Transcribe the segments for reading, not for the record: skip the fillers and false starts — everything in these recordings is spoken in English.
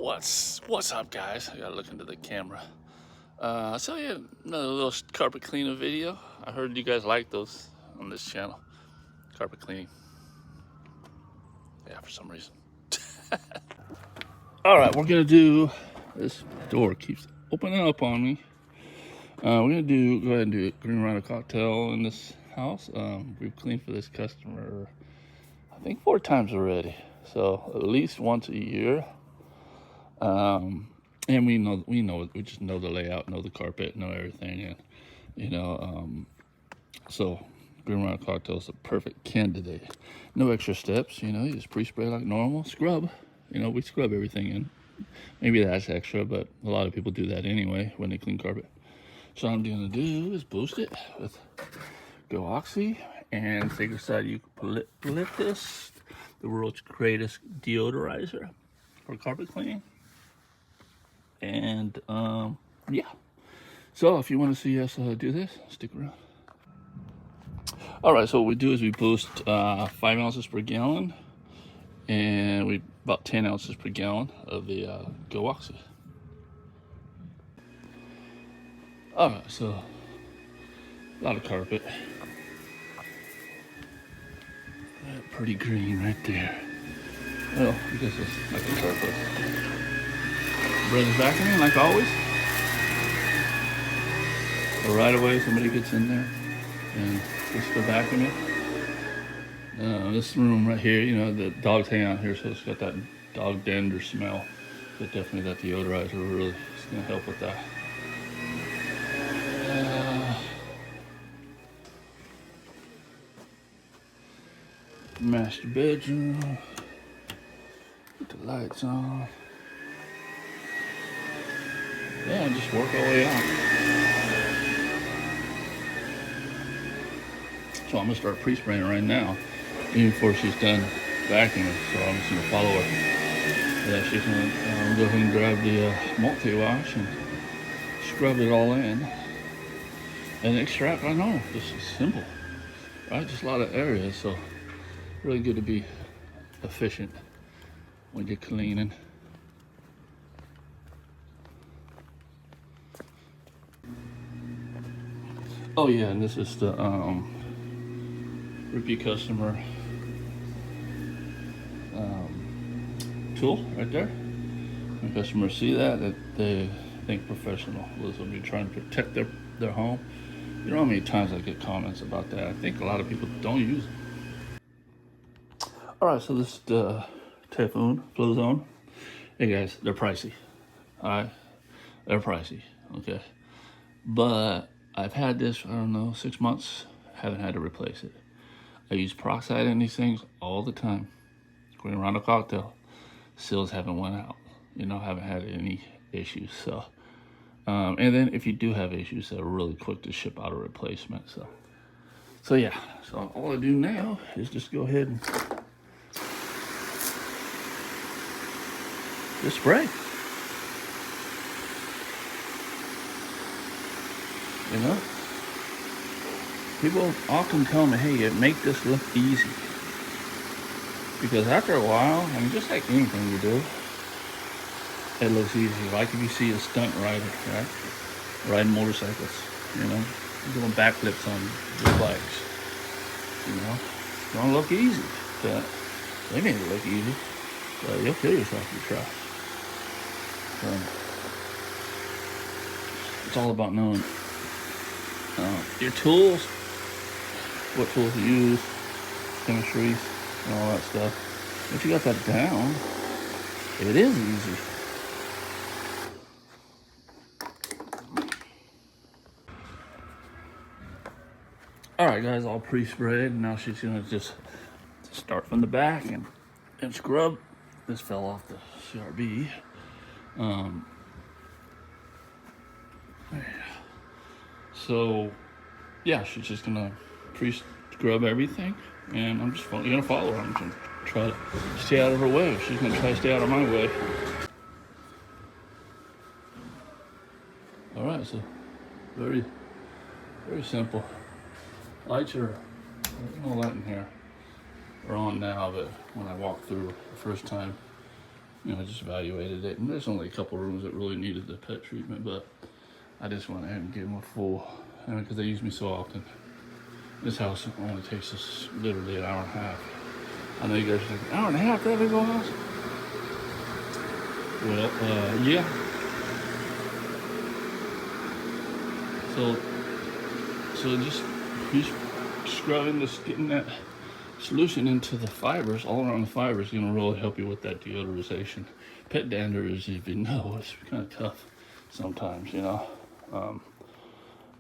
What's up, guys? I gotta look into the camera. So yeah, another little carpet cleaning video. I heard you guys like those on this channel. Carpet cleaning. Yeah, for some reason. All right, we're gonna do. This door keeps opening up on me. We're gonna go ahead and do a Green Rhino cocktail in this house. We've cleaned for this customer, I think 4 times already. So at least once a year. And we just know the layout, know the carpet, know everything, and so Green Rhino cocktail is a perfect candidate. No extra steps, you just pre-spray like normal. Scrub, we scrub everything in. Maybe that's extra, but a lot of people do that anyway when they clean carpet. So what I'm gonna do is boost it with Go Oxy and Sacred Side Eucalyptus, the world's greatest deodorizer for carpet cleaning. And yeah, so if you want to see us do this, stick around. All right, so what we do is we boost 5 ounces per gallon, and about 10 ounces per gallon of the Go Oxy. All right, so a lot of carpet. Pretty green right there. Well, I guess it's like a carpet. Brother's vacuuming like always. But right away, somebody gets in there and puts the vacuum in. This room right here, the dogs hang out here, so it's got that dog dander smell. But definitely that deodorizer really is going to help with that. Master bedroom. Put the lights on. Yeah, just work all the way out. So I'm gonna start pre-spraying right now, even before she's done vacuuming. So I'm just gonna follow her. Yeah, she's gonna go ahead and grab the multi-wash and scrub it all in. And extract, I know, this is simple, right? Just a lot of areas, so really good to be efficient when you're cleaning. Oh yeah, and this is the repeat customer tool right there. When customers see that they think professional. Listen, you're trying to protect their home. You know how many times I get comments about that. I think a lot of people don't use it. All right, so this is the Typhoon Flow Zone. Hey guys, they're pricey. All right, they're pricey. Okay, but I've had this, I don't know, 6 months, haven't had to replace it. I use peroxide in these things all the time. Green Rhino cocktail, seals haven't went out, haven't had any issues. So, and then if you do have issues, they're really quick to ship out a replacement. So yeah, so all I do now is just go ahead and just spray. People often tell me, hey, make this look easy. Because after a while, just like anything you do, it looks easy. Like if you see a stunt rider, right? Riding motorcycles, doing backflips on your bikes. It's gonna look easy. But they make it look easy. But you'll kill yourself if you try. So it's all about knowing your tools, what tools to use, chemistries, and all that stuff. If you got that down, it is easy. All right, guys, all pre-sprayed. Now she's gonna just start from the back and scrub. This fell off the CRB. So yeah, she's just gonna pre-scrub everything, and I'm just gonna follow her. I'm gonna try to stay out of her way. She's gonna try to stay out of my way. All right, so very, very simple. Lights are, there's no light in here. They're on now, but when I walked through the first time, I just evaluated it, and there's only a couple rooms that really needed the pet treatment, but I just went ahead and gave them a full, because they use me so often. This house only takes us literally an hour and a half. I know you guys are thinking, an hour and a half, that big old house? Well, yeah. So just scrubbing this, getting that solution into the fibers, all around the fibers, is gonna really help you with that deodorization. Pet dander, as you know, it's kind of tough sometimes,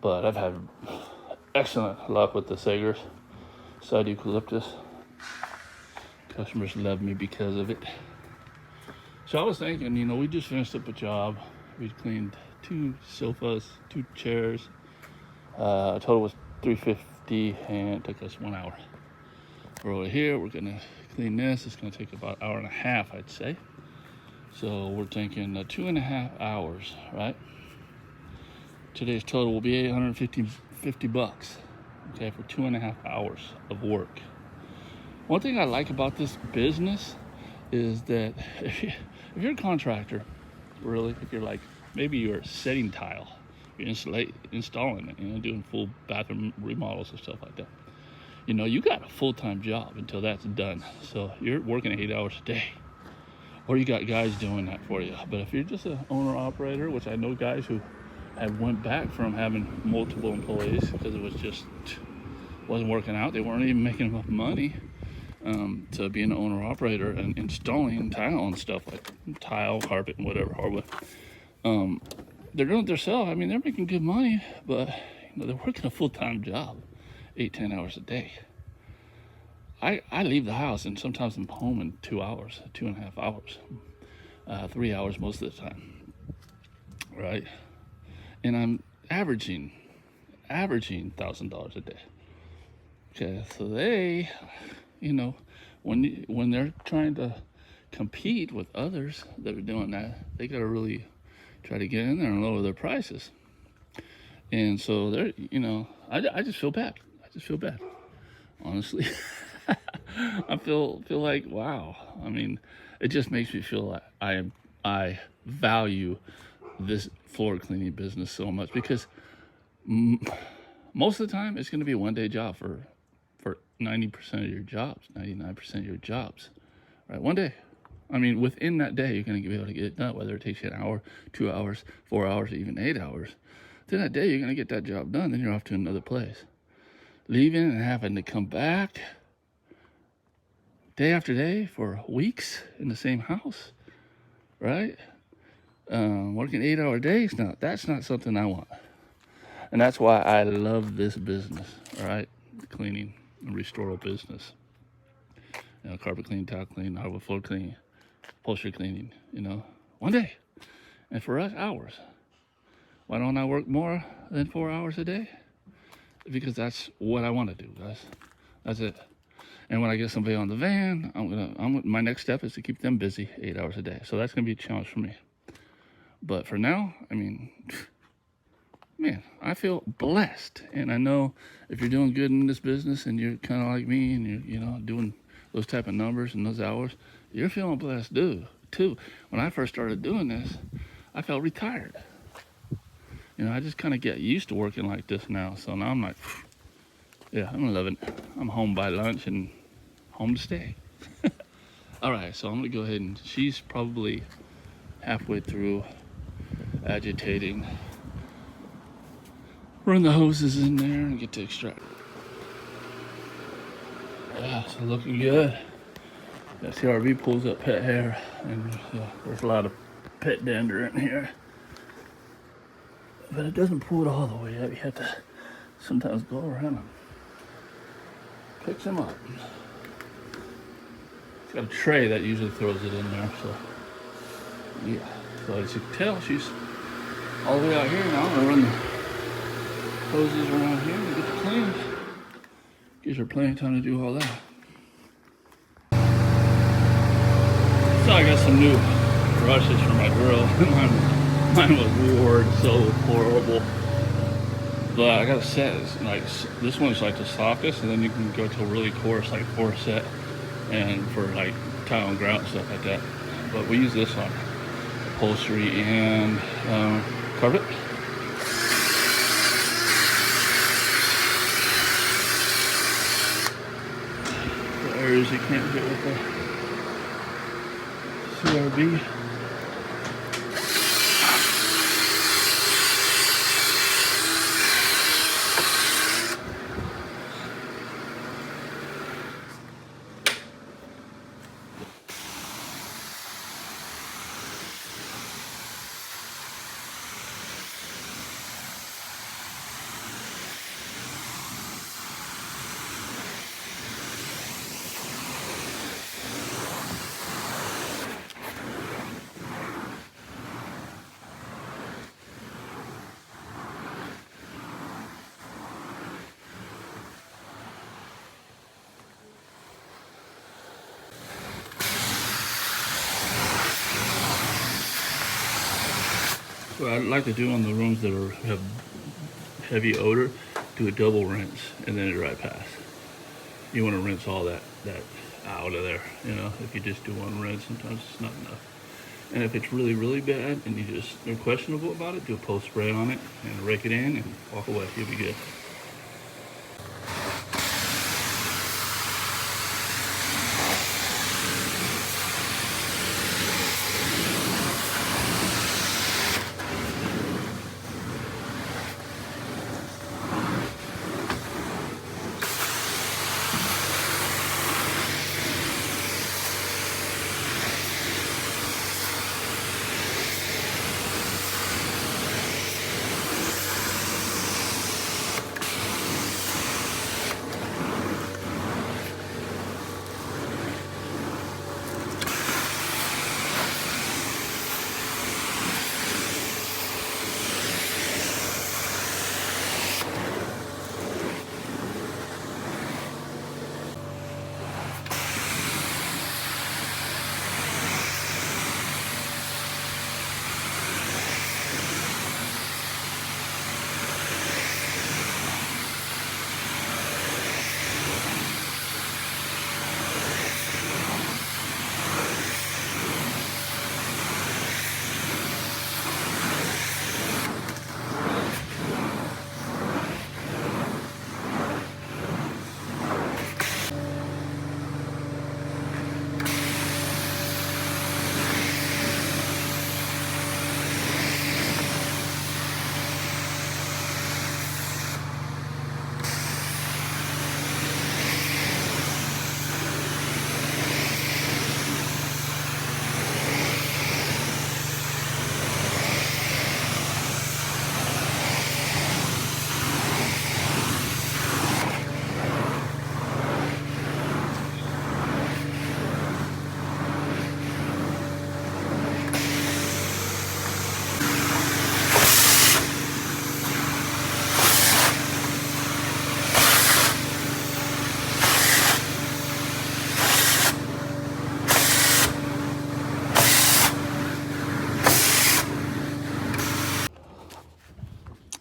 but I've had excellent luck with the Sagers side eucalyptus. Customers love me because of it. So I was thinking, we just finished up a job. We cleaned 2 sofas, 2 chairs. Total was $350, and it took us 1 hour. We're over here. We're gonna clean this. It's gonna take about an hour and a half, I'd say. So we're thinking 2.5 hours, right? Today's total will be $850, okay, for 2.5 hours of work. One thing I like about this business is that if you're a contractor, really, if you're like, maybe you're setting tile, you're installing it, doing full bathroom remodels and stuff like that, you got a full-time job until that's done. So you're working 8 hours a day, or you got guys doing that for you. But if you're just an owner-operator, which I know guys who have went back from having multiple employees because it wasn't working out, they weren't even making enough money to be an owner-operator and installing tile and stuff like tile, carpet, and whatever, hardwood. They're doing it themselves. I mean, they're making good money, but they're working a full-time job, 8-10 hours a day. I leave the house, and sometimes I'm home in 2 hours, 2.5 hours, 3 hours most of the time, right? And I'm averaging $1,000 a day. Okay, so they, when they're trying to compete with others that are doing that, they got to really try to get in there and lower their prices. And so they're, I just feel bad. Honestly. I feel like, wow. I mean, it just makes me feel like I value this floor cleaning business so much, because most of the time it's going to be a one-day job for 90% of your jobs, 99% of your jobs, right? One day. I mean, within that day, you're going to be able to get it done, whether it takes you an hour, 2 hours, 4 hours, or even 8 hours. Within that day, you're going to get that job done, then you're off to another place. Leaving and having to come back day after day for weeks in the same house, right? Working 8-hour days now, that's not something I want. And that's why I love this business, all right? The cleaning and restoral business. Carpet cleaning, tile cleaning, hardwood floor cleaning, upholstery cleaning, one day. And for us, hours. Why don't I work more than 4 hours a day? Because that's what I want to do, guys. That's it. And when I get somebody on the van, my next step is to keep them busy 8 hours a day. So that's going to be a challenge for me. But for now, I mean, man, I feel blessed. And I know if you're doing good in this business and you're kind of like me and you're, doing those type of numbers and those hours, you're feeling blessed, too. When I first started doing this, I felt retired. I just kind of get used to working like this now. So now I'm like, yeah, I'm loving it. I'm home by lunch and home to stay. All right, so I'm going to go ahead and she's probably halfway through agitating. Run the hoses in there and get to extract. Yeah, so looking good. That CRV pulls up pet hair, and there's a lot of pet dander in here. But it doesn't pull it all the way up. You have to sometimes go around them. Picks them up. It's got a tray that usually throws it in there, so yeah. So as you can tell, she's all the way out here now. I'm gonna run the hoses around here and get the clean. Gives her plenty of time to do all that. So I got some new brushes for my girl. Mine was worn so horrible. But I got a set. It's like, this one's like the softest, and then you can go to a really coarse, like 4 set, and for like tile and grout and stuff like that. but we use this on upholstery and carpet. The areas you can't get with the CRB. What I'd like to do on the rooms that have heavy odor, do a double rinse and then a dry pass. You want to rinse all that out of there. You know, if you just do one rinse, sometimes it's not enough. And if it's really, really bad and you're questionable about it, do a post spray on it and rake it in and walk away. You'll be good.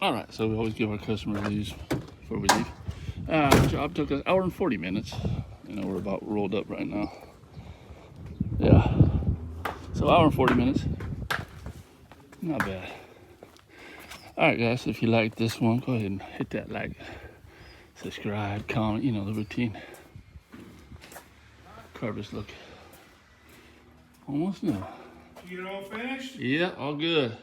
All right, so we always give our customers these before we leave. The job took us 1 hour and 40 minutes. You know, we're about rolled up right now. Yeah. So 1 hour and 40 minutes. Not bad. All right, guys, if you like this one, go ahead and hit that like, subscribe, comment, you know, the routine. Carpets look almost new. You get it all finished? Yeah, all good.